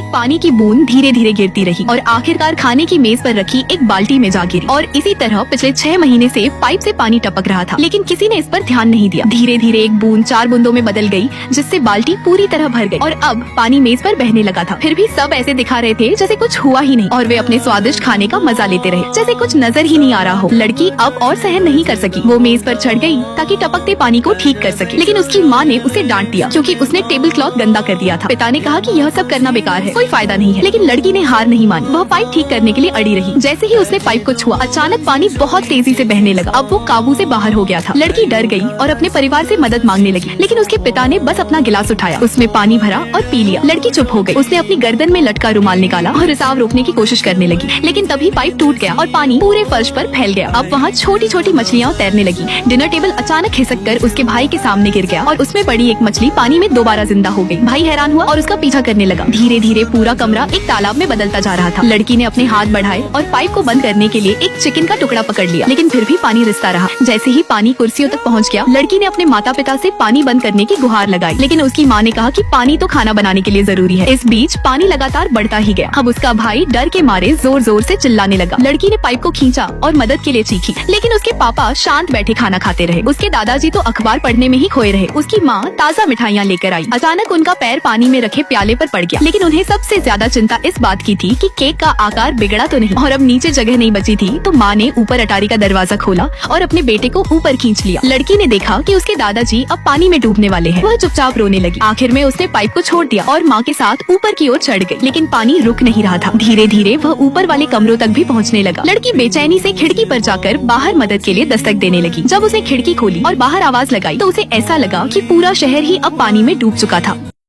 एक पानी की बूंद धीरे धीरे गिरती रही और आखिरकार खाने की मेज पर रखी एक बाल्टी में जा गिरी। और इसी तरह पिछले 6 महीने से पाइप से पानी टपक रहा था, लेकिन किसी ने इस पर ध्यान नहीं दिया। धीरे धीरे एक बूंद 4 बूंदों में बदल गई, जिससे बाल्टी पूरी तरह भर गई और अब पानी मेज पर बहने लगा था। फिर भी सब ऐसे दिखा रहे थे जैसे कुछ हुआ ही नहीं और वे अपने स्वादिष्ट खाने का मजा लेते रहे, जैसे कुछ नजर ही नहीं आ रहा हो। लड़की अब और सहन नहीं कर सकी। वो मेज पर चढ़ गई ताकि टपकते पानी को ठीक कर सके, लेकिन उसकी माँ ने उसे डांट दिया क्योंकि उसने टेबल क्लॉथ गंदा कर दिया था। पिता ने कहा कि यह सब करना बेकार है, कोई फायदा नहीं है, लेकिन लड़की ने हार नहीं मानी। वह पाइप ठीक करने के लिए अड़ी रही। जैसे ही उसने पाइप को छुआ, अचानक पानी बहुत तेजी से बहने लगा। अब वो काबू से बाहर हो गया था। लड़की डर गई और अपने परिवार से मदद मांगने लगी, लेकिन उसके पिता ने बस अपना गिलास उठाया, उसमें पानी भरा और पी लिया। लड़की चुप हो गई। उसने अपनी गर्दन में लटका रुमाल निकाला और रिसाव रोकने की कोशिश करने लगी, लेकिन तभी पाइप टूट गया और पानी पूरे फर्श पर फैल गया। अब वहाँ छोटी छोटी मछलियाँ तैरने लगी। डिनर टेबल अचानक खिसक कर उसके भाई के सामने गिर गया और उसमें पड़ी एक मछली पानी में दोबारा जिंदा हो गई। भाई हैरान हुआ और उसका पीछा करने लगा। धीरे धीरे पूरा कमरा एक तालाब में बदलता जा रहा था। लड़की ने अपने हाथ बढ़ाए और पाइप को बंद करने के लिए एक चिकन का टुकड़ा पकड़ लिया, लेकिन फिर भी पानी रिसता रहा। जैसे ही पानी कुर्सियों तक पहुंच गया, लड़की ने अपने माता पिता से पानी बंद करने की गुहार लगाई, लेकिन उसकी माँ ने कहा कि पानी तो खाना बनाने के लिए जरूरी है। इस बीच पानी लगातार बढ़ता ही गया। अब उसका भाई डर के मारे जोर जोर से चिल्लाने लगा। लड़की ने पाइप को खींचा और मदद के लिए चीखी, लेकिन उसके पापा शांत बैठे खाना खाते रहे। उसके दादाजी तो अखबार पढ़ने में ही खोए रहे। उसकी माँ ताज़ा मिठाइयाँ लेकर आई। अचानक उनका पैर पानी में रखे प्याले पर पड़ गया, लेकिन उन्हें सबसे ज्यादा चिंता इस बात की थी कि केक का आकार बिगड़ा तो नहीं। और अब नीचे जगह नहीं बची थी, तो माँ ने ऊपर अटारी का दरवाजा खोला और अपने बेटे को ऊपर खींच लिया। लड़की ने देखा कि उसके दादाजी अब पानी में डूबने वाले हैं। वह चुपचाप रोने लगी। आखिर में उसने पाइप को छोड़ दिया और माँ के साथ ऊपर की ओर चढ़ गई, लेकिन पानी रुक नहीं रहा था। धीरे धीरे वह ऊपर वाले कमरों तक भी पहुँचने लगा। लड़की बेचैनी से खिड़की पर जाकर बाहर मदद के लिए दस्तक देने लगी। जब उसने खिड़की खोली और बाहर आवाज लगाई, तो उसे ऐसा लगा कि पूरा शहर ही अब पानी में डूब चुका था।